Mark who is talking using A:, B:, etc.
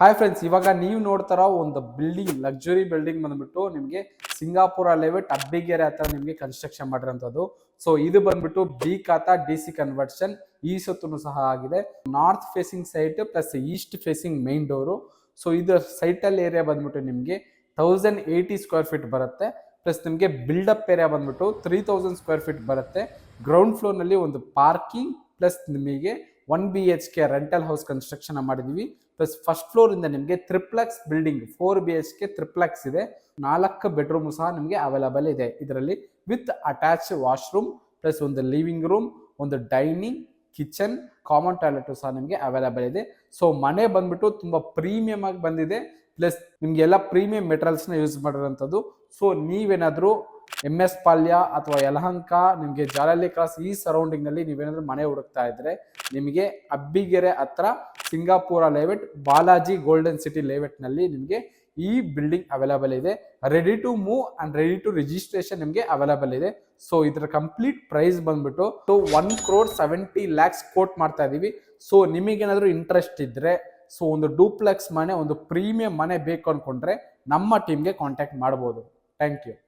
A: Hi friends, ಇವಾಗ ನೀವು ನೋಡ್ತಾರ ಒಂದು ಬಿಲ್ಡಿಂಗ್, ಲಕ್ಸುರಿ ಬಿಲ್ಡಿಂಗ್ ಬಂದ್ಬಿಟ್ಟು ನಿಮಗೆ ಸಿಂಗಾಪುರ ಲೇಔಟ್ ಅಬ್ಬಿಗೆರೆ ಹತ್ರ ನಿಮಗೆ ಕನ್ಸ್ಟ್ರಕ್ಷನ್ ಮಾಡಿರೋಂಥದ್ದು. ಸೊ ಇದು ಬಂದ್ಬಿಟ್ಟು ಬಿ ಖಾತಾ DC ಕನ್ವರ್ಷನ್ ಈ ಸೊತ್ತೂ ಸಹ ಆಗಿದೆ. North facing site plus East facing main door. So ಇದು ಸೈಟಲ್ ಏರಿಯಾ ಬಂದ್ಬಿಟ್ಟು ನಿಮಗೆ 1080 ಸ್ಕ್ವೇರ್ ಫೀಟ್ ಬರುತ್ತೆ. ಪ್ಲಸ್ ನಿಮಗೆ ಬಿಲ್ಡಪ್ ಏರಿಯಾ ಬಂದ್ಬಿಟ್ಟು 3000 ಸ್ಕ್ವೇರ್ ಫೀಟ್ ಬರುತ್ತೆ. ಗ್ರೌಂಡ್ ಫ್ಲೋರ್ ನಲ್ಲಿ ಒಂದು ಪಾರ್ಕಿಂಗ್ ಪ್ಲಸ್ ನಿಮಗೆ 1 BHK ರೆಂಟಲ್ ಹೌಸ್ ಕನ್ಸ್ಟ್ರಕ್ಷನ್ ಮಾಡಿದೀವಿ. ಪ್ಲಸ್ ಫಸ್ಟ್ ಫ್ಲೋರ್ ಇಂದ ನಿಮಗೆ ಟ್ರಿಪ್ಲೆಕ್ಸ್ ಬಿಲ್ಡಿಂಗ್ 4 BHK ಟ್ರಿಪ್ಲೆಕ್ಸ್ ಇದೆ. 4 ಬೆಡ್ರೂಮ್ ಸಹ ನಿಮಗೆ ಅವೈಲಬಲ್ ಇದೆ ಇದರಲ್ಲಿ, ವಿತ್ ಅಟ್ಯಾಚ್ ವಾಶ್ರೂಮ್ ಪ್ಲಸ್ ಒಂದು ಲಿವಿಂಗ್ ರೂಮ್, ಒಂದು ಡೈನಿಂಗ್, ಕಿಚನ್, ಕಾಮನ್ ಟಾಯ್ಲೆಟ್ ಸಹ ನಿಮಗೆ ಅವೈಲಬಲ್ ಇದೆ. ಸೊ ಮನೆ ಬಂದ್ಬಿಟ್ಟು ತುಂಬಾ ಪ್ರೀಮಿಯಂ ಆಗಿ ಬಂದಿದೆ. ಪ್ಲಸ್ ನಿಮ್ಗೆಲ್ಲ ಪ್ರೀಮಿಯಂ ಮೆಟೀರಿಯಲ್ಸ್ ನ ಯೂಸ್ ಮಾಡಿರೋಂಥದ್ದು. ಸೊ ನೀವೇನಾದ್ರೂ MS ಪಾಳ್ಯ ಅಥವಾ ಯಲಹಂಕ, ನಿಮಗೆ ಜಾಲಹಳ್ಳಿ ಕ್ರಾಸ್ ಈ ಸರೌಂಡಿಂಗ್ ನಲ್ಲಿ ನೀವೇನಾದ್ರೂ ಮನೆ ಹುಡುಕ್ತಾ ಇದ್ರೆ ನಿಮಗೆ ಅಬ್ಬಿಗೆರೆ ಹತ್ರ Singapura layout Balaji golden city layout ನಲ್ಲಿ ನಿಮಗೆ ಈ ಬಿಲ್ಡಿಂಗ್ ಅವೈಲಬಲ್ ಇದೆ. Ready to move and ready to registration ನಿಮಗೆ ಅವೈಲಬಲ್ ಇದೆ. ಸೊ ಇದರ ಕಂಪ್ಲೀಟ್ ಪ್ರೈಸ್ ಬಂದ್ಬಿಟ್ಟು 1,70,00,000 ಕೋಟ್ ಮಾಡ್ತಾ ಇದೀವಿ. ಸೊ ನಿಮಗೇನಾದ್ರೂ ಇಂಟ್ರೆಸ್ಟ್ ಇದ್ರೆ, ಸೊ ಒಂದು ಡೂಪ್ಲೆಕ್ಸ್ ಮನೆ, ಒಂದು ಪ್ರೀಮಿಯಂ ಮನೆ ಬೇಕು ಅನ್ಕೊಂಡ್ರೆ ನಮ್ಮ ಟೀಮ್ಗೆ ಕಾಂಟ್ಯಾಕ್ಟ್ ಮಾಡಬಹುದು. Thank you.